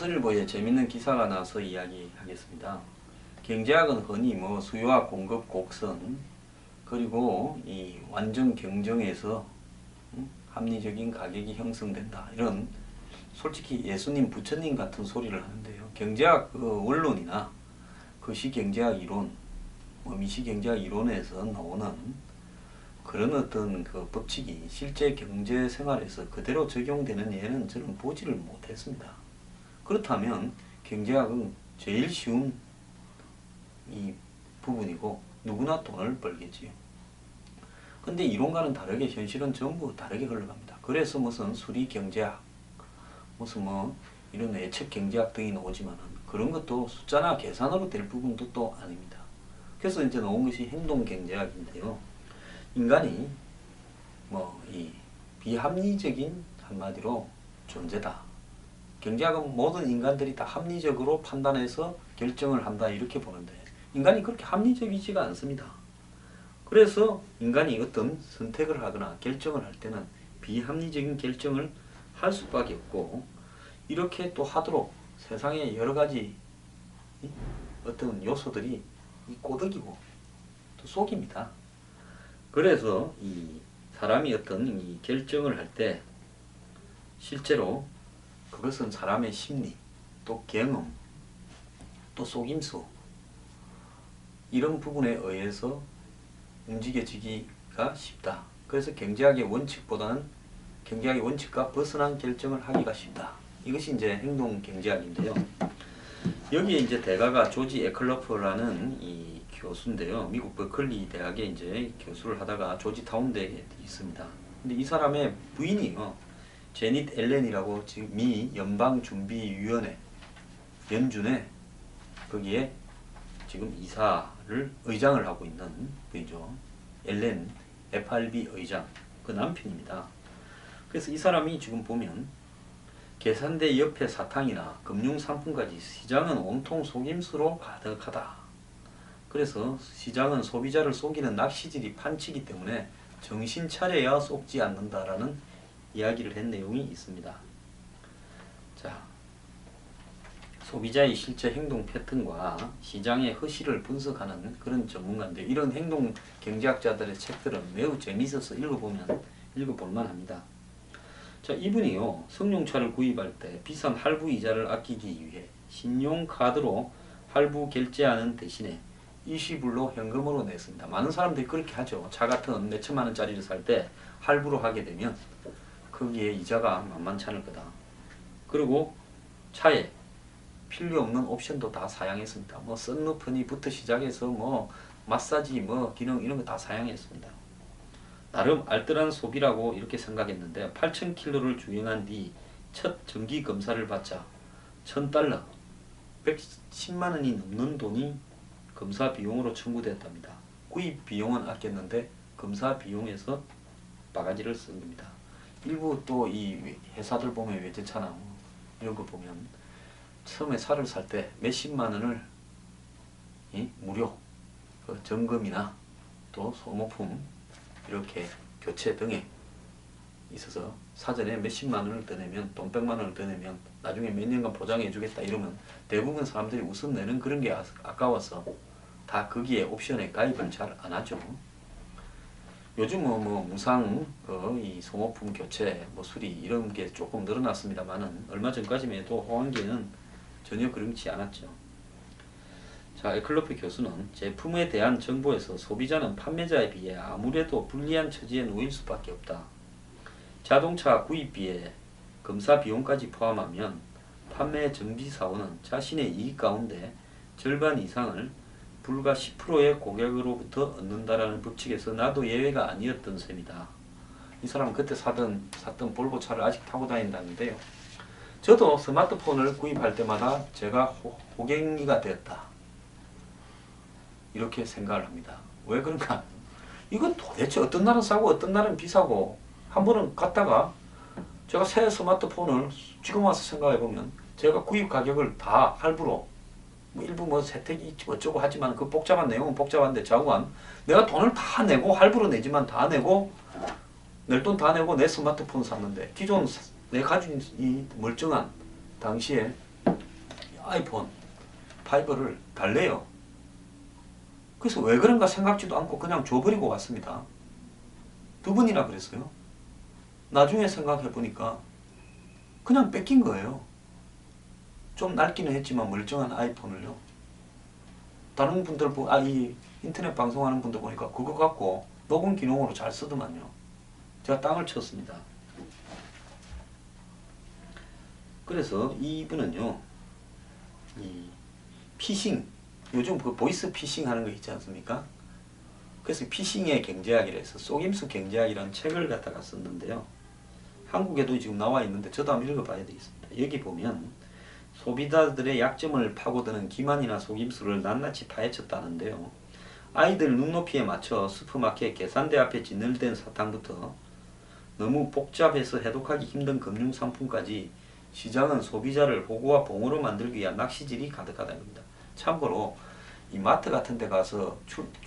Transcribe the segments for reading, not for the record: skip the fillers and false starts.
조선일보에 재밌는 기사가 나와서 이야기하겠습니다. 경제학은 흔히 뭐 수요와 공급 곡선 그리고 이 완전 경쟁에서 합리적인 가격이 형성된다, 이런 솔직히 예수님 부처님 같은 소리를 하는데요. 경제학 그 원론이나 거시경제학 이론, 미시경제학 이론에서 나오는 그런 어떤 그 법칙이 실제 경제 생활에서 그대로 적용되는 예는 저는 보지를 못했습니다. 그렇다면 경제학은 제일 쉬운 이 부분이고 누구나 돈을 벌겠지요. 근데 이론과는 다르게 현실은 전부 다르게 흘러갑니다. 그래서 무슨 수리경제학, 무슨 뭐 이런 예측경제학 등이 나오지만은 그런 것도 숫자나 계산으로 될 부분도 또 아닙니다. 그래서 이제 나온 것이 행동경제학인데요. 인간이 뭐 이 비합리적인 한마디로 존재다. 경제학은 모든 인간들이 다 합리적으로 판단해서 결정을 한다, 이렇게 보는데 인간이 그렇게 합리적이지가 않습니다. 그래서 인간이 어떤 선택을 하거나 결정을 할 때는 비합리적인 결정을 할 수밖에 없고, 이렇게 또 하도록 세상에 여러 가지 어떤 요소들이 꼬드기고 또 속입니다. 그래서 이 사람이 어떤 이 결정을 할 때 실제로 그것은 사람의 심리, 또 경험, 또 속임수, 이런 부분에 의해서 움직여지기가 쉽다. 그래서 경제학의 원칙보다는 경제학의 원칙과 벗어난 결정을 하기가 쉽다. 이것이 이제 행동 경제학인데요. 여기에 이제 대가가 조지 에클러프라는 이 교수인데요. 미국 버클리 대학에 이제 교수를 하다가 조지타운대에 있습니다. 근데 이 사람의 부인이요, 제닛 앨런이라고 지금 미 연방준비위원회 연준에 거기에 지금 의장을 하고 있는 분이죠. 앨런 FRB 의장, 그 남편입니다. 그래서 이 사람이 지금 보면 계산대 옆에 사탕이나 금융상품까지 시장은 온통 속임수로 가득하다. 그래서 시장은 소비자를 속이는 낚시질이 판치기 때문에 정신 차려야 속지 않는다라는 이야기를 한 내용이 있습니다. 자, 소비자의 실제 행동 패턴과 시장의 허실을 분석하는 그런 전문가인데, 이런 행동 경제학자들의 책들은 매우 재미있어서 읽어볼만 합니다. 자, 이분이요, 승용차를 구입할 때 비싼 할부 이자를 아끼기 위해 신용카드로 할부 결제하는 대신에 일시불로 현금으로 냈습니다. 많은 사람들이 그렇게 하죠. 차 같은 몇 천만 원짜리를 살 때 할부로 하게 되면 거기에 이자가 만만치 않을 거다. 그리고 차에 필요 없는 옵션도 다 사양했습니다. 뭐 썬루프니부터 시작해서 뭐 마사지 뭐 기능 이런 거 다 사양했습니다. 나름 알뜰한 소비라고 이렇게 생각했는데 8,000km를 주행한 뒤 첫 정기 검사를 받자 $1,000, 110만 원이 넘는 돈이 검사 비용으로 청구됐답니다. 구입 비용은 아꼈는데 검사 비용에서 바가지를 쓴 겁니다. 일부 또 이 회사들 보면 외제차나 뭐 이런 거 보면 처음에 차를 살 때 몇십만 원을 무료 그 점검이나 또 소모품 이렇게 교체 등에 있어서 사전에 몇십만 원을 더 내면, 돈 100만 원을 더 내면 나중에 몇 년간 보장해 주겠다 이러면 대부분 사람들이 웃음 내는 그런 게 아까워서 다 거기에 옵션에 가입을 잘 안 하죠. 요즘 뭐 무상 이 소모품 교체, 뭐 수리 이런 게 조금 늘어났습니다만은 얼마 전까지만 해도 호황기에는 전혀 그렇지 않았죠. 자, 에클러프 교수는 제품에 대한 정보에서 소비자는 판매자에 비해 아무래도 불리한 처지에 놓일 수밖에 없다. 자동차 구입비에 검사 비용까지 포함하면 판매 정비사원은 자신의 이익 가운데 절반 이상을 불과 10%의 고객으로부터 얻는다라는 법칙에서 나도 예외가 아니었던 셈이다. 이 사람은 그때 샀던 볼보 차를 아직 타고 다닌다는데요. 저도 스마트폰을 구입할 때마다 제가 호갱이가 되었다, 이렇게 생각을 합니다. 왜 그런가? 이건 도대체 어떤 날은 싸고 어떤 날은 비싸고, 한 번은 갔다가 제가 새 스마트폰을 지금 와서 생각해보면 제가 구입 가격을 다 할부로 뭐 일부 뭐 혜택이 어쩌고 하지만 그 복잡한 내용은 복잡한데 자고한 내가 돈을 다 내고 할부로 내지만 다 내고 낼 돈 다 내고 내 스마트폰 샀는데 기존 내 가진 이 멀쩡한 당시에 아이폰 5를 달래요. 그래서 왜 그런가 생각지도 않고 그냥 줘버리고 왔습니다. 2번이나 그랬어요. 나중에 생각해 보니까 그냥 뺏긴 거예요. 좀 낡기는 했지만 멀쩡한 아이폰을요. 다른 분들 이 인터넷 방송하는 분들 보니까 그거 갖고 녹음 기능으로 잘 쓰더만요. 제가 땅을 쳤습니다. 그래서 이분은요, 이 피싱, 요즘 그 보이스 피싱 하는 거 있지 않습니까? 그래서 피싱의 경제학이라 해서 속임수 경제학이라는 책을 갖다가 썼는데요. 한국에도 지금 나와 있는데 저도 한번 읽어봐야 되겠습니다. 여기 보면 소비자들의 약점을 파고드는 기만이나 속임수를 낱낱이 파헤쳤다는데요. 아이들 눈높이에 맞춰 슈퍼마켓 계산대 앞에 진열된 사탕부터 너무 복잡해서 해독하기 힘든 금융상품까지 시장은 소비자를 호구와 봉으로 만들기 위한 낚시질이 가득하다는 겁니다. 참고로 이 마트 같은 데 가서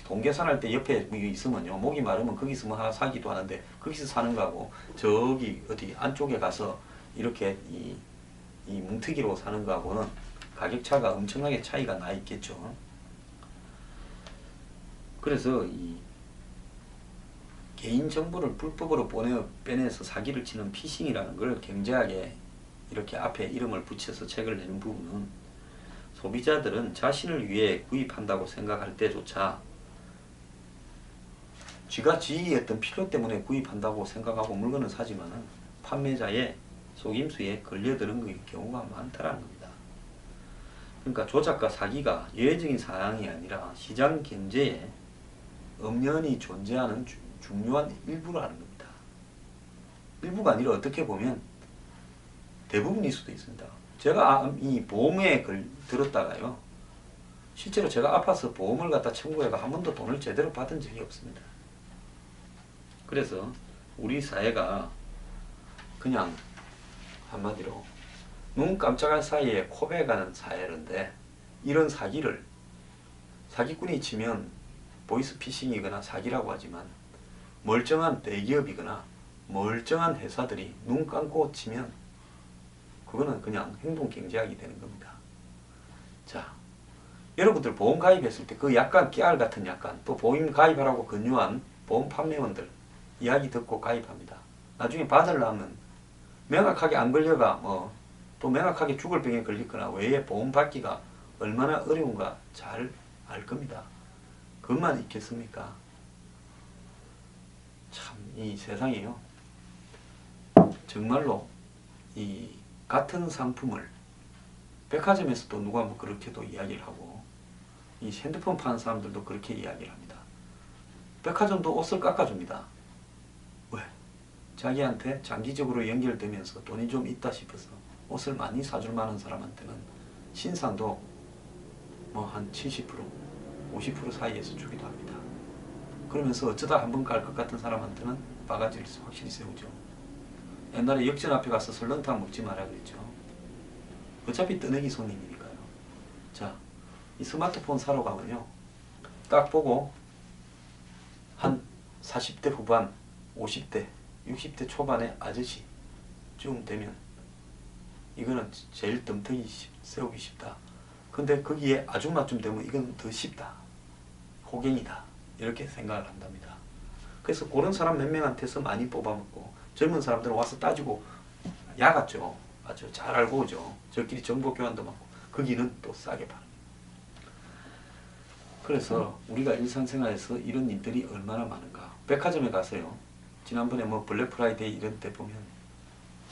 돈 계산할 때 옆에 있으면요, 목이 마르면 거기서 뭐 하나 사기도 하는데 거기서 사는 거하고 저기 어디 안쪽에 가서 이렇게 이 뭉티기로 사는 거하고는 가격차가 엄청나게 차이가 나 있겠죠. 그래서 이 개인정보를 불법으로 빼내서 사기를 치는 피싱이라는 걸 경제학에 이렇게 앞에 이름을 붙여서 책을 내는 부분은, 소비자들은 자신을 위해 구입한다고 생각할 때조차 쥐가 지의 어떤 필요 때문에 구입한다고 생각하고 물건을 사지만 판매자의 속임수에 걸려드는 경우가 많다라는 겁니다. 그러니까 조작과 사기가 예외적인 사항이 아니라 시장 경제에 엄연히 존재하는 중요한 일부라는 겁니다. 일부가 아니라 어떻게 보면 대부분일 수도 있습니다. 제가 이 보험에 들었다가요, 실제로 제가 아파서 보험을 갖다 청구해가 한 번도 돈을 제대로 받은 적이 없습니다. 그래서 우리 사회가 그냥 한마디로 눈 깜짝할 사이에 코베가는 사회인데, 이런 사기꾼이 치면 보이스피싱이거나 사기라고 하지만 멀쩡한 대기업이거나 멀쩡한 회사들이 눈 감고 치면 그거는 그냥 행동경제학이 되는 겁니다. 자, 여러분들 보험 가입했을 때 그 약간 깨알 같은 또 보험 가입하라고 권유한 보험 판매원들 이야기 듣고 가입합니다. 나중에 받으려면 명확하게 안 걸려가 또 명확하게 죽을 병에 걸리거나 외에 보험 받기가 얼마나 어려운가 잘 알 겁니다. 그것만 있겠습니까? 참 이 세상이요, 정말로 이 같은 상품을 백화점에서도 누가 그렇게도 이야기를 하고, 이 핸드폰 파는 사람들도 그렇게 이야기를 합니다. 백화점도 옷을 깎아줍니다. 왜? 자기한테 장기적으로 연결되면서 돈이 좀 있다 싶어서 옷을 많이 사줄 만한 사람한테는 신상도 한 70%, 50% 사이에서 주기도 합니다. 그러면서 어쩌다 한번 갈 것 같은 사람한테는 바가지를 확실히 세우죠. 옛날에 역전 앞에 가서 설렁탕 먹지 마라 그랬죠. 어차피 뜨내기 손님이니까요. 자, 이 스마트폰 사러 가면요, 딱 보고 한 40대 후반, 50대, 60대 초반의 아저씨쯤 되면 이거는 제일 덤터기 세우기 쉽다. 근데 거기에 아줌마쯤 되면 이건 더 쉽다. 호갱이다. 이렇게 생각을 한답니다. 그래서 그런 사람 몇 명한테서 많이 뽑아먹고, 젊은 사람들은 와서 따지고 야같죠. 아주 잘 알고 오죠. 저끼리 정보 교환도 많고 거기는 또 싸게 파는. 그래서 우리가 일상생활에서 이런 일들이 얼마나 많은가. 백화점에 가서요, 지난번에 블랙 프라이데이 이런 때 보면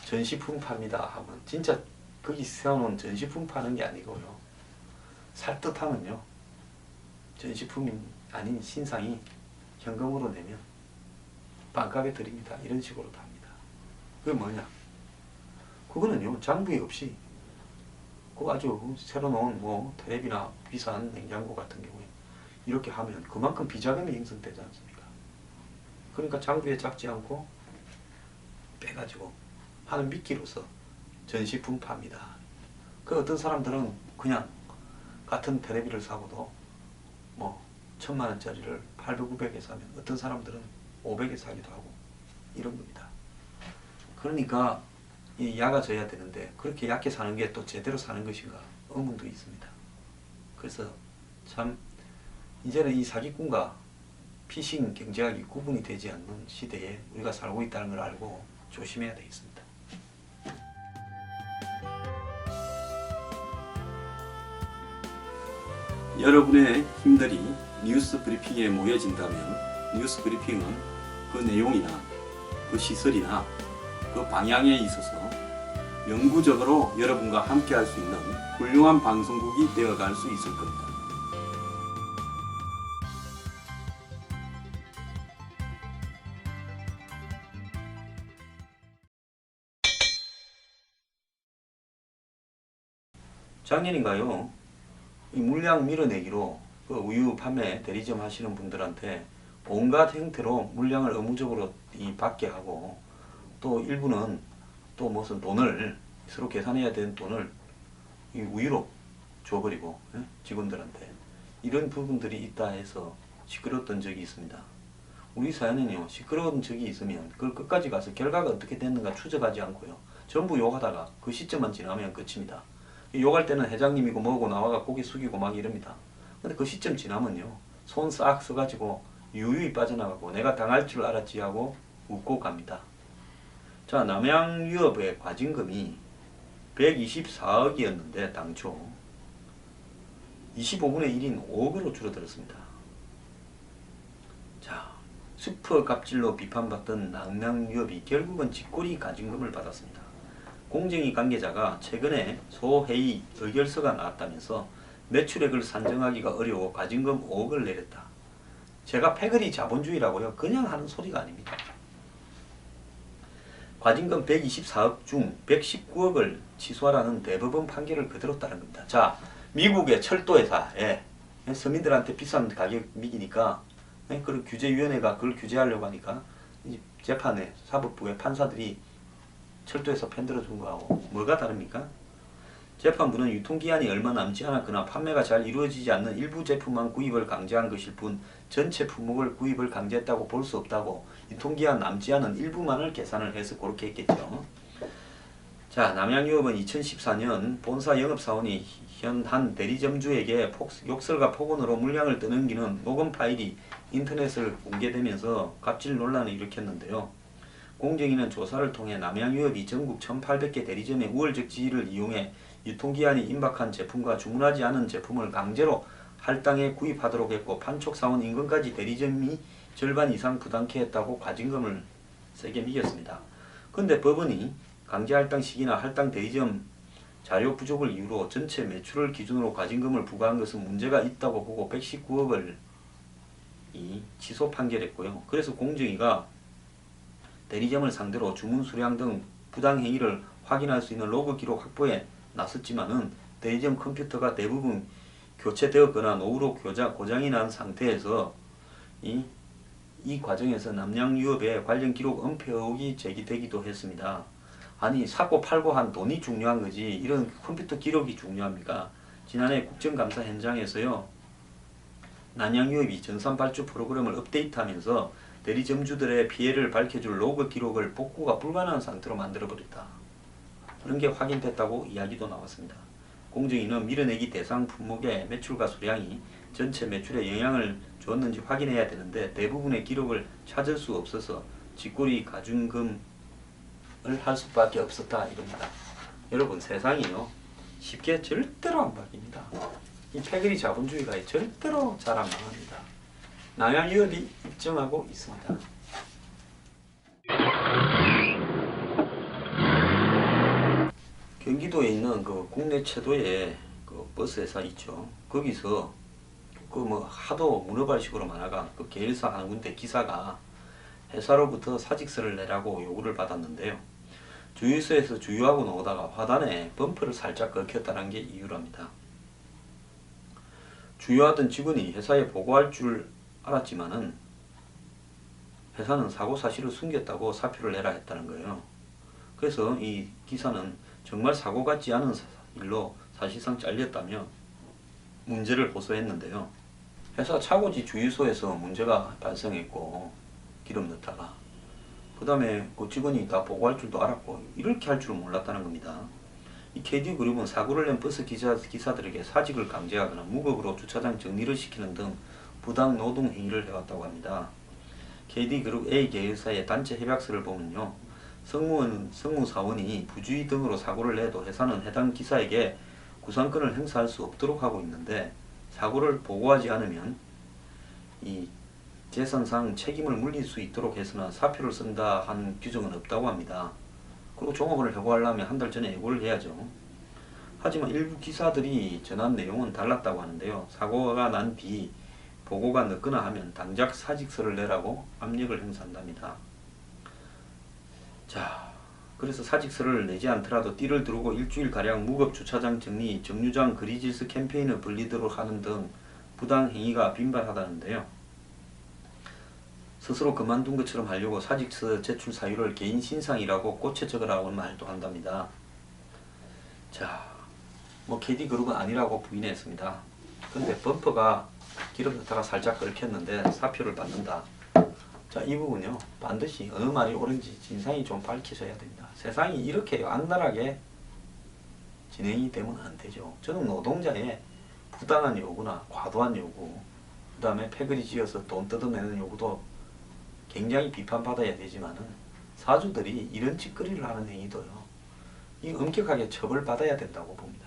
전시품 팝니다 하면 진짜 거기 세워놓은 전시품 파는 게 아니고요, 살듯하면요 전시품이 아닌 신상이 현금으로 내면 반값에 드립니다. 이런 식으로 합니다. 그게 뭐냐? 그거는요, 장부에 없이 그 아주 새로 놓은 텔레비나 비싼 냉장고 같은 경우에 이렇게 하면 그만큼 비자금이 형성되지 않습니까? 그러니까 장부에 잡지 않고 빼가지고 하는 미끼로서 전시품 팝니다. 그 어떤 사람들은 그냥 같은 텔레비를 사고도 1000만 원짜리를 800, 900에 사면 어떤 사람들은 500에 사기도 하고 이런 겁니다. 그러니까 이 약아져야 되는데 그렇게 약게 사는 게 또 제대로 사는 것인가? 의문도 있습니다. 그래서 참 이제는 이 사기꾼과 피싱 경제학이 구분이 되지 않는 시대에 우리가 살고 있다는 걸 알고 조심해야 되겠습니다. 여러분의 힘들이 뉴스 브리핑에 모여진다면 뉴스 브리핑은 그 내용이나 그 시설이나 그 방향에 있어서 영구적으로 여러분과 함께 할 수 있는 훌륭한 방송국이 되어갈 수 있을 겁니다. 작년인가요? 이 물량 밀어내기로 그 우유 판매 대리점 하시는 분들한테 온갖 형태로 물량을 의무적으로 받게 하고, 또 일부는 또 무슨 돈을 서로 계산해야 되는 돈을 이 우유로 줘버리고 직원들한테 이런 부분들이 있다 해서 시끄러웠던 적이 있습니다. 우리 사회는요, 시끄러운 적이 있으면 그걸 끝까지 가서 결과가 어떻게 됐는가 추적하지 않고요, 전부 욕하다가 그 시점만 지나면 끝입니다. 욕할 때는 회장님이고 뭐고 나와가 고개 숙이고 막 이럽니다. 근데 그 시점 지나면요, 손 싹 써가지고 유유히 빠져나가고 내가 당할 줄 알았지 하고 웃고 갑니다. 자, 남양유업의 과징금이 124억이었는데 당초 25분의 1인 5억으로 줄어들었습니다. 자, 슈퍼 갑질로 비판받던 남양유업이 결국은 쥐꼬리 과징금을 받았습니다. 공정위 관계자가 최근에 소회의 의결서가 나왔다면서 매출액을 산정하기가 어려워 과징금 5억을 내렸다. 제가 패거리 자본주의라고요, 그냥 하는 소리가 아닙니다. 과징금 124억 중 119억을 취소하라는 대법원 판결을 그대로 따른 겁니다. 자, 미국의 철도회사에 서민들한테 비싼 가격 미기니까 그 규제위원회가 그걸 규제하려고 하니까 재판에 사법부의 판사들이 철도에서 편들어 준 거하고 뭐가 다릅니까? 재판부는 유통기한이 얼마 남지 않았거나 판매가 잘 이루어지지 않는 일부 제품만 구입을 강제한 것일 뿐 전체 품목을 구입을 강제했다고 볼 수 없다고 유통기한 남지 않은 일부만을 계산을 해서 그렇게 했겠죠. 자, 남양유업은 2014년 본사 영업사원이 현 한 대리점주에게 욕설과 폭언으로 물량을 떠넘기는 녹음 파일이 인터넷을 공개되면서 갑질 논란을 일으켰는데요. 공정위는 조사를 통해 남양유업이 전국 1,800개 대리점의 우월적 지위를 이용해 유통기한이 임박한 제품과 주문하지 않은 제품을 강제로 할당에 구입하도록 했고, 판촉사원 임금까지 대리점이 절반 이상 부담케 했다고 과징금을 세게 매겼습니다. 그런데 법원이 강제 할당 시기나 할당 대리점 자료 부족을 이유로 전체 매출을 기준으로 과징금을 부과한 것은 문제가 있다고 보고 119억을 취소 판결했고요. 그래서 공정위가 대리점을 상대로 주문 수량 등 부당 행위를 확인할 수 있는 로그 기록 확보에 나섰지만은 대리점 컴퓨터가 대부분 교체되었거나 노후로 고장이 난 상태에서 이 과정에서 남양유업의 관련 기록 은폐 의혹이 제기되기도 했습니다. 아니, 사고 팔고 한 돈이 중요한 거지 이런 컴퓨터 기록이 중요합니까? 지난해 국정감사 현장에서요, 남양유업이 전산발주 프로그램을 업데이트하면서 대리점주들의 피해를 밝혀줄 로그 기록을 복구가 불가능한 상태로 만들어버렸다. 그런 게 확인됐다고 이야기도 나왔습니다. 공정위는 밀어내기 대상 품목의 매출과 수량이 전체 매출에 영향을 주었는지 확인해야 되는데 대부분의 기록을 찾을 수 없어서 쥐꼬리 과징금을 할 수밖에 없었다 이럽니다. 여러분, 세상이요, 쉽게 절대로 안 바뀝니다. 이 패거리 자본주의가 절대로 잘 안 망합니다. 남양유업이 입증하고 있습니다. 경기도에 있는 그 국내 최도의 그 버스 회사 있죠. 거기서 그 뭐 하도 문어발식으로 많아가 그 계열사 한 군데 기사가 회사로부터 사직서를 내라고 요구를 받았는데요. 주유소에서 주유하고 나오다가 화단에 범퍼를 살짝 긁혔다는 게 이유랍니다. 주유하던 직원이 회사에 보고할 줄 알았지만은 회사는 사고 사실을 숨겼다고 사표를 내라 했다는 거예요. 그래서 이 기사는 정말 사고 같지 않은 일로 사실상 잘렸다며 문제를 호소했는데요. 회사 차고지 주유소에서 문제가 발생했고 기름 넣다가 그 다음에 그 직원이 다 보고할 줄도 알았고 이렇게 할 줄 몰랐다는 겁니다. 이 KD그룹은 사고를 낸 버스 기사들에게 사직을 강제하거나 무급으로 주차장 정리를 시키는 등 부당 노동 행위를 해왔다고 합니다. KD그룹 A 계열사의 단체 협약서를 보면요, 성무사원이 부주의 등으로 사고를 내도 회사는 해당 기사에게 구상권을 행사할 수 없도록 하고 있는데, 사고를 보고하지 않으면 이 재산상 책임을 물릴 수 있도록 해서는 사표를 쓴다 한 규정은 없다고 합니다. 그리고 종업원을 해고하려면 한 달 전에 해고를 해야죠. 하지만 일부 기사들이 전한 내용은 달랐다고 하는데요. 사고가 난 뒤 보고가 늦거나 하면 당장 사직서를 내라고 압력을 행사한답니다. 자, 그래서 사직서를 내지 않더라도 띠를 두르고 일주일가량 무급 주차장 정리, 정류장 그리질스 캠페인을 벌리도록 하는 등 부당 행위가 빈발하다는데요. 스스로 그만둔 것처럼 하려고 사직서 제출 사유를 개인 신상이라고 꽂혀 적으라고 말도 한답니다. 자, KD그룹은 아니라고 부인했습니다. 근데 범퍼가 기름 넣다가 살짝 끓였는데 사표를 받는다. 자, 이 부분요, 반드시 어느 말이 옳은지 진상이 좀 밝혀져야 됩니다. 세상이 이렇게 악랄하게 진행이 되면 안 되죠. 저는 노동자의 부당한 요구나 과도한 요구, 그 다음에 패거리 지어서 돈 뜯어내는 요구도 굉장히 비판받아야 되지만은, 사주들이 이런 짓거리를 하는 행위도요, 이 엄격하게 처벌받아야 된다고 봅니다.